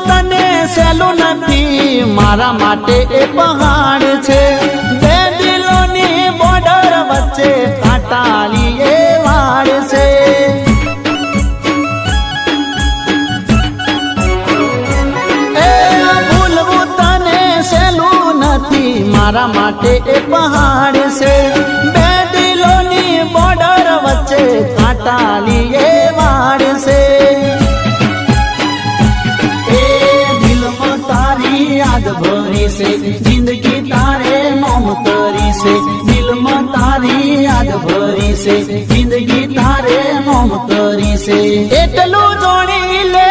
તને સહેલું નથી, મારા માટે એ પહાડ છે। બે દિલોની બોર્ડર વચ્ચે કાંટાળી એ વાડ છે। ભૂલવું તને સહેલું નથી, મારા માટે એ પહાડ છે। બે દિલોની બોર્ડર વચ્ચે કાંટાળી એ વાડ છે। યાદ ભરી છે જિંદગી તારે નોમ તરી છે, દિલમાં તારી યાદ ભરી છે જિંદગી તારે નોમ તરી છે। એટલું જોડી લે